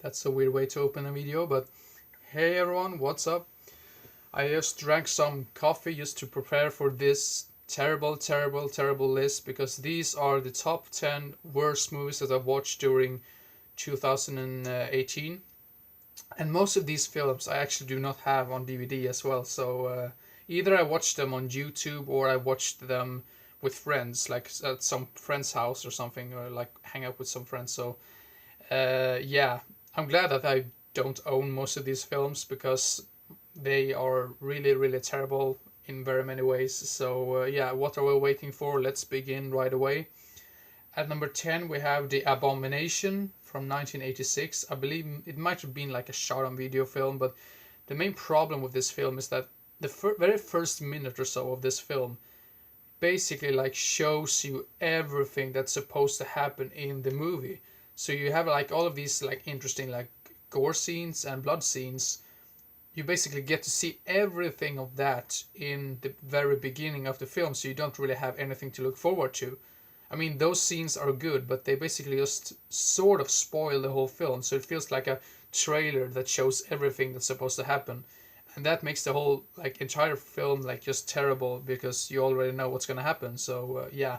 That's a weird way to open a video, but hey everyone, what's up? I just drank some coffee just to prepare for this terrible list because these are the top 10 worst movies that I've watched during 2018. And most of these films I actually do not have on DVD as well, so either I watched them on YouTube or I watched them with friends, like at some friend's house or something, or like hang out with some friends. So yeah, I'm glad that I don't own most of these films because they are really terrible in very many ways. So yeah, what are we waiting for? Let's begin right away. At number 10 we have The Abomination from 1986. I believe it might have been like a shot on video film, but the main problem with this film is that the very first minute or so of this film basically like shows you everything that's supposed to happen in the movie. So you have like all of these like interesting like gore scenes and blood scenes. You basically get to see everything of that in the very beginning of the film, so you don't really have anything to look forward to. I mean, those scenes are good, but they basically just sort of spoil the whole film, so it feels like a trailer that shows everything that's supposed to happen. And that makes the whole like entire film like just terrible because you already know what's gonna happen. So yeah,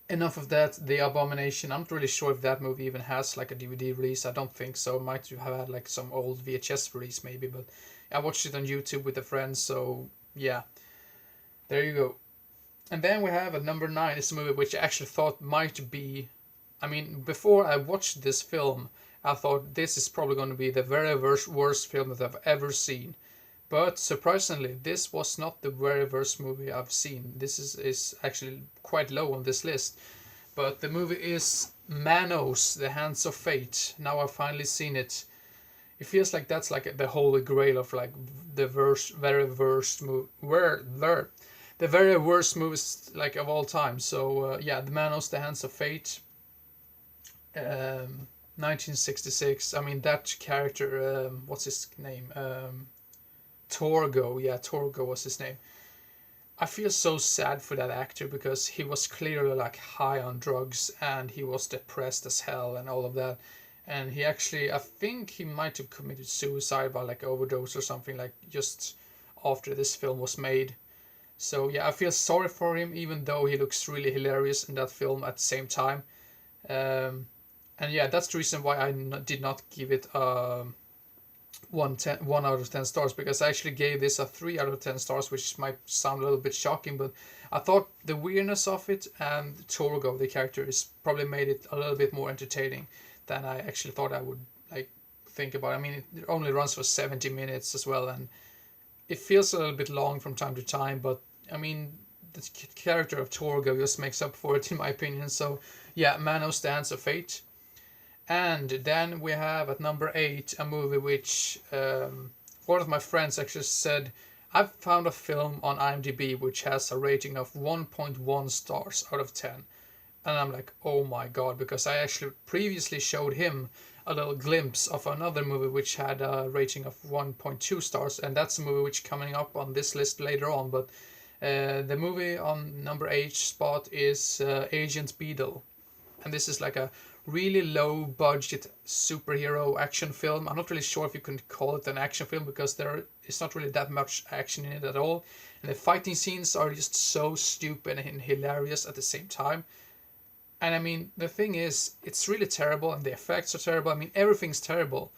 enough of that. The Abomination. I'm not really sure if that movie even has like a DVD release. I don't think so. Might have had like some old VHS release maybe, but I watched it on YouTube with a friend. So yeah, there you go. And then we have at number 9 is a movie which I actually thought might be. I mean, before I watched this film, I thought this is probably going to be the very worst film that I've ever seen. But surprisingly, this was not the very worst movie I've seen. This is actually quite low on this list. But the movie is Manos, The Hands of Fate. Now I've finally seen it. It feels like that's like the holy grail of like the very worst movie. The very worst movies like of all time. So yeah, The Manos, The Hands of Fate. 1966. I mean that character. What's his name? Torgo. Yeah, Torgo was his name. I feel so sad for that actor because he was clearly like high on drugs and he was depressed as hell and all of that. And he actually, I think he might have committed suicide by like overdose or something like just after this film was made. So yeah, I feel sorry for him even though he looks really hilarious in that film at the same time. Um, and yeah, that's the reason why I did not give it 1 out of 10 stars, because I actually gave this a 3 out of 10 stars, which might sound a little bit shocking, but I thought the weirdness of it and Torgo, the character, is probably made it a little bit more entertaining than I actually thought I would like think about. I mean, it only runs for 70 minutes as well, and it feels a little bit long from time to time, but I mean, the character of Torgo just makes up for it in my opinion. So yeah, Manos, The Hands of Fate. And then we have at number 8 a movie which one of my friends actually said, I've found a film on IMDb which has a rating of 1.1 stars out of 10. And I'm like, oh my god, because I actually previously showed him a little glimpse of another movie which had a rating of 1.2 stars, and that's a movie which coming up on this list later on. But the movie on number 8 spot is Agent Beetle. And this is like a really low budget superhero action film. I'm not really sure if you can call it an action film because there is not really that much action in it at all. And the fighting scenes are just so stupid and hilarious at the same time. And I mean, the thing is, it's really terrible and the effects are terrible. I mean, everything's terrible.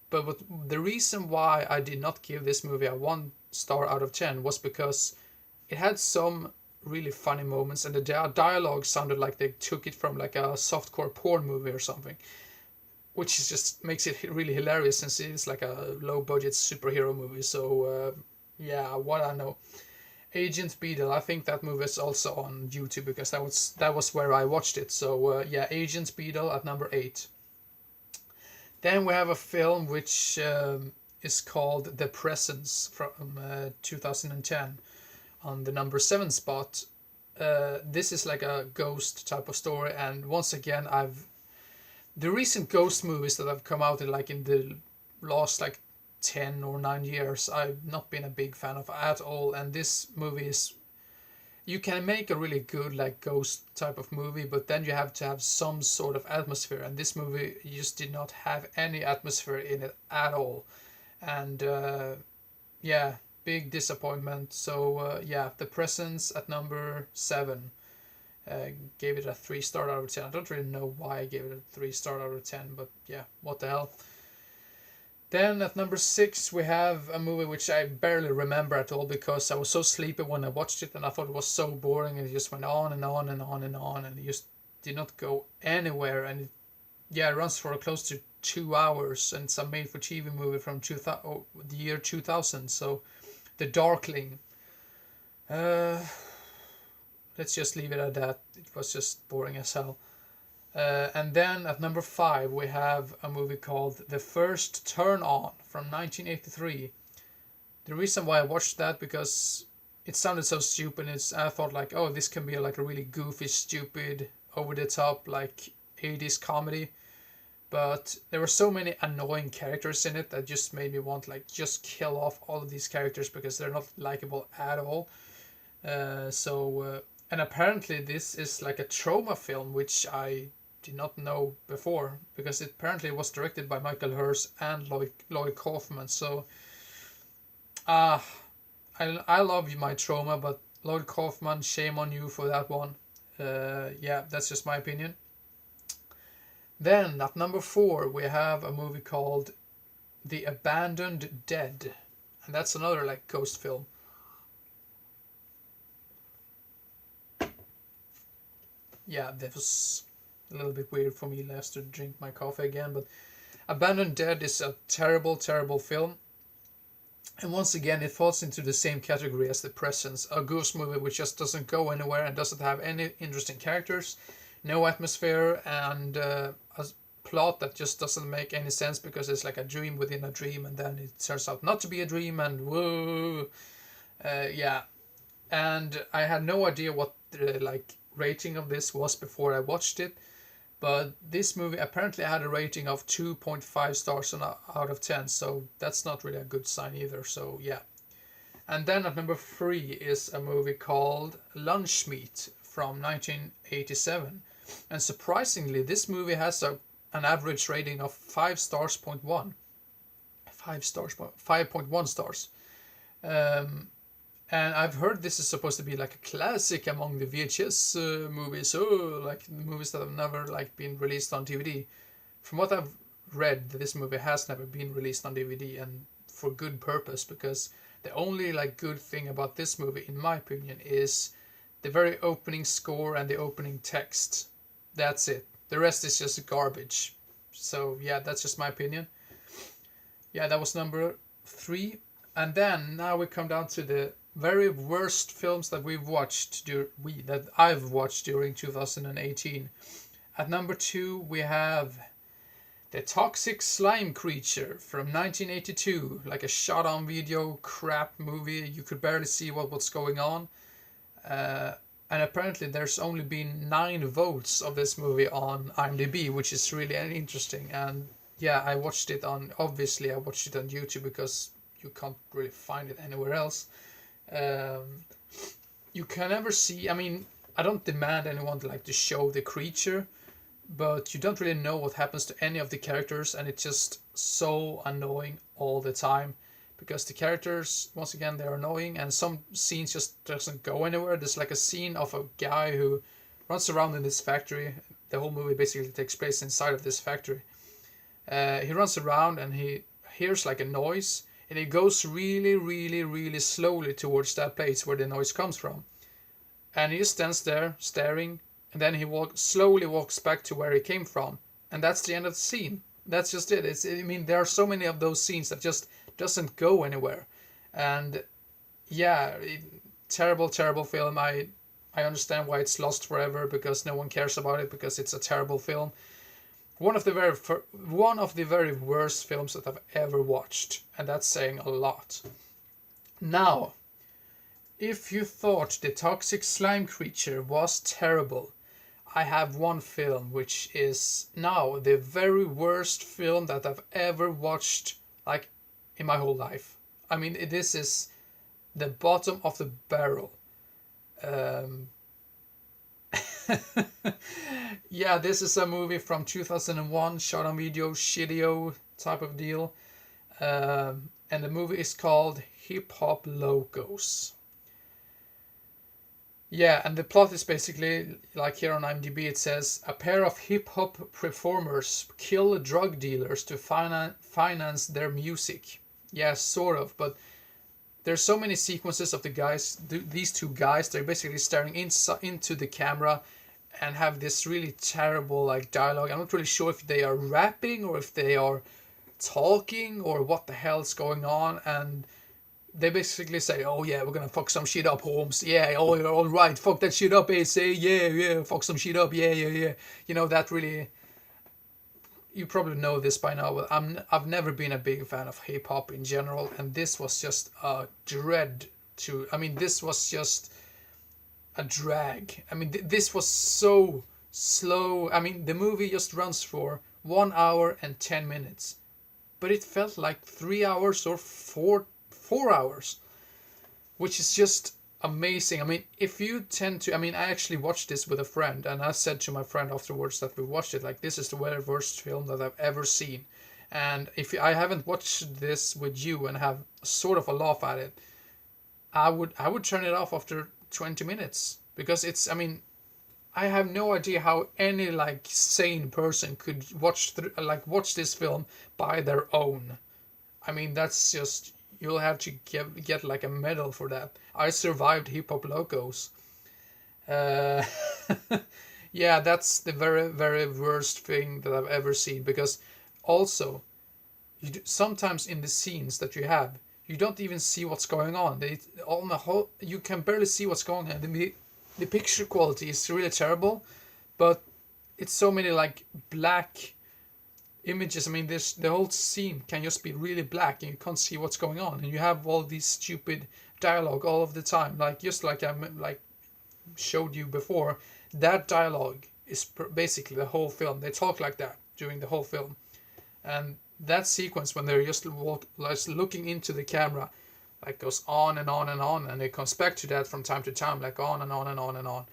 But the reason why I did not give this movie a 1 star out of 10 was because it had some really funny moments and the dialogue sounded like they took it from like a softcore porn movie or something, which is just makes it really hilarious since it's like a low budget superhero movie. So yeah, what I know, Agent Beetle, I think that movie is also on YouTube because that was where I watched it. So yeah, Agent Beetle at number 8. Then we have a film which is called Depressants from 2010 on the number 7 spot. This is like a ghost type of story, and once again, the recent ghost movies that have come out in like in the last like 10 or 9 years, I've not been a big fan of at all, and this movie is you can make a really good like ghost type of movie, but then you have to have some sort of atmosphere, and this movie just did not have any atmosphere in it at all. And yeah, big disappointment. So yeah, The Presence at number 7. Gave it a 3 star out of 10. I don't really know why I gave it a 3 star out of 10, but yeah, what the hell. Then at number 6 we have a movie which I barely remember at all because I was so sleepy when I watched it, and I thought it was so boring, and it just went on and on and on and on, and it just did not go anywhere. And it runs for close to 2 hours, and it's a made-for-TV movie from the year 2000. So, The Darkling. Let's just leave it at that. It was just boring as hell. And then at number 5 we have a movie called The First Turn On from 1983. The reason why I watched that because it sounded so stupid. I thought like, oh, this can be like a really goofy, stupid, over the top like 80s comedy. But there were so many annoying characters in it that just made me want like just kill off all of these characters because they're not likable at all. And apparently this is like a trauma film, which I did not know before because it apparently was directed by Michael Hurst and Lloyd Kaufman. So I love my trauma, but Lloyd Kaufman, shame on you for that one. Yeah, that's just my opinion. Then at number 4 we have a movie called The Abandoned Dead, and that's another like ghost film. Yeah, that was a little bit weird for me last to drink my coffee again, but Abandoned Dead is a terrible, terrible film. And once again, it falls into the same category as Depressants, a ghost movie which just doesn't go anywhere and doesn't have any interesting characters, no atmosphere, and a plot that just doesn't make any sense because it's like a dream within a dream, and then it turns out not to be a dream, and whoa, yeah. And I had no idea what the like rating of this was before I watched it, but this movie apparently had a rating of 2.5 stars out of 10, so that's not really a good sign either. So yeah. And then at number 3 is a movie called Lunchmeat from 1987, and surprisingly this movie has an average rating of 5 stars, 5.1 stars. And I've heard this is supposed to be like a classic among the VHS movies, like movies that have never like been released on DVD. From what I've read, this movie has never been released on DVD, and for good purpose, because the only like good thing about this movie, in my opinion, is the very opening score and the opening text. That's it. The rest is just garbage. So yeah, that's just my opinion. Yeah, that was number 3. And then now we come down to the very worst films that that I've watched during 2018. At number 2 we have The Toxic Slime Creature from 1982, like a shot on video crap movie. You could barely see what's going on. And apparently there's only been 9 votes of this movie on IMDb, which is really interesting. And yeah, I watched it on YouTube because you can't really find it anywhere else. You can never see. I mean, I don't demand anyone to show the creature, but you don't really know what happens to any of the characters, and it's just so annoying all the time because the characters, once again, they're annoying, and some scenes just doesn't go anywhere. There's like a scene of a guy who runs around in this factory. The whole movie basically takes place inside of this factory. He runs around and he hears like a noise, and he goes really, really, really slowly towards that place where the noise comes from. And he just stands there staring, and then he slowly walks back to where he came from. And that's the end of the scene. That's just it. There are so many of those scenes that just doesn't go anywhere. And yeah, terrible, terrible film. I understand why it's lost forever, because no one cares about it, because it's a terrible film. One of the very worst films that I've ever watched, and that's saying a lot. Now, if you thought The Toxic Slime Creature was terrible, I have one film which is now the very worst film that I've ever watched, like, in my whole life. I mean, this is the bottom of the barrel. Um, yeah, this is a movie from 2001, shot on video, shitio type of deal. And the movie is called Hip Hop Locos. Yeah, and the plot is basically like here on IMDb. It says a pair of hip hop performers kill drug dealers to finance their music. Yeah, sort of, but there's so many sequences of the guys. These two guys, they're basically staring into the camera, and have this really terrible like dialogue. I'm not really sure if they are rapping or if they are talking or what the hell's going on, and they basically say, "Oh yeah, we're gonna fuck some shit up, Holmes. Yeah, oh you're all right, fuck that shit up, AC. Yeah, yeah, fuck some shit up. Yeah, yeah, yeah." You know that really. You probably know this by now, but I've never been a big fan of hip hop in general, and this was just a dread to. I mean, this was just a drag. I mean, this was so slow. I mean, the movie just runs for 1 hour and 10 minutes, but it felt like 3 hours or four hours, which is just amazing. I mean, if you tend to, I mean, I actually watched this with a friend, and I said to my friend afterwards that we watched it, like, this is the very worst film that I've ever seen. And if I haven't watched this with you and have sort of a laugh at it, I would turn it off after 20 minutes, because it's, I mean, I have no idea how any like sane person could watch this film by their own. I mean, that's just, you'll have to get like a medal for that. I survived Hip Hop Locos. Uh, yeah, that's the very, very worst thing that I've ever seen, because also, sometimes in the scenes that you have, you don't even see what's going on. On the whole, you can barely see what's going on. The picture quality is really terrible, but it's so many like black images. I mean, the whole scene can just be really black, and you can't see what's going on, and you have all these stupid dialogue all of the time, like just like I like showed you before. That dialogue is basically the whole film. They talk like that during the whole film, and that sequence when they're just looking into the camera, like goes on and on and on, and it comes back to that from time to time, like on and on and on and on,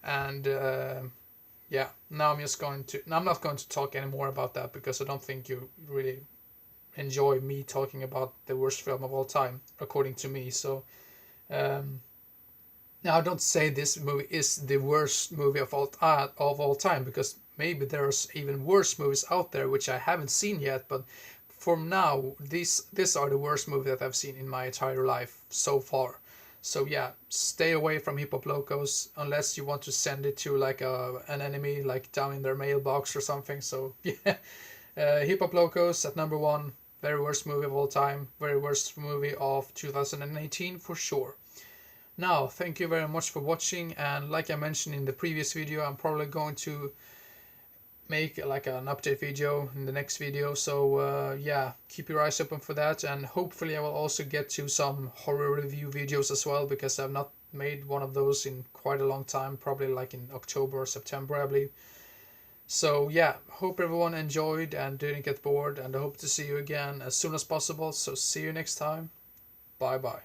and yeah. Now I'm not going to talk anymore about that, because I don't think you really enjoy me talking about the worst film of all time, according to me. So now don't say this movie is the worst movie of all time, because maybe there's even worse movies out there which I haven't seen yet. But for now, these are the worst movie that I've seen in my entire life so far. So yeah, stay away from Hip Hop Locos unless you want to send it to like an enemy, like down in their mailbox or something. So yeah, Hip Hop Locos at number 1, very worst movie of all time, very worst movie of 2018 for sure. Now, thank you very much for watching, and like I mentioned in the previous video, I'm probably going to make like an update video in the next video. So yeah, keep your eyes open for that, and hopefully I will also get to some horror review videos as well, because I've not made one of those in quite a long time, probably like in October or September, I believe. So yeah, hope everyone enjoyed and didn't get bored, and I hope to see you again as soon as possible. So see you next time. Bye bye.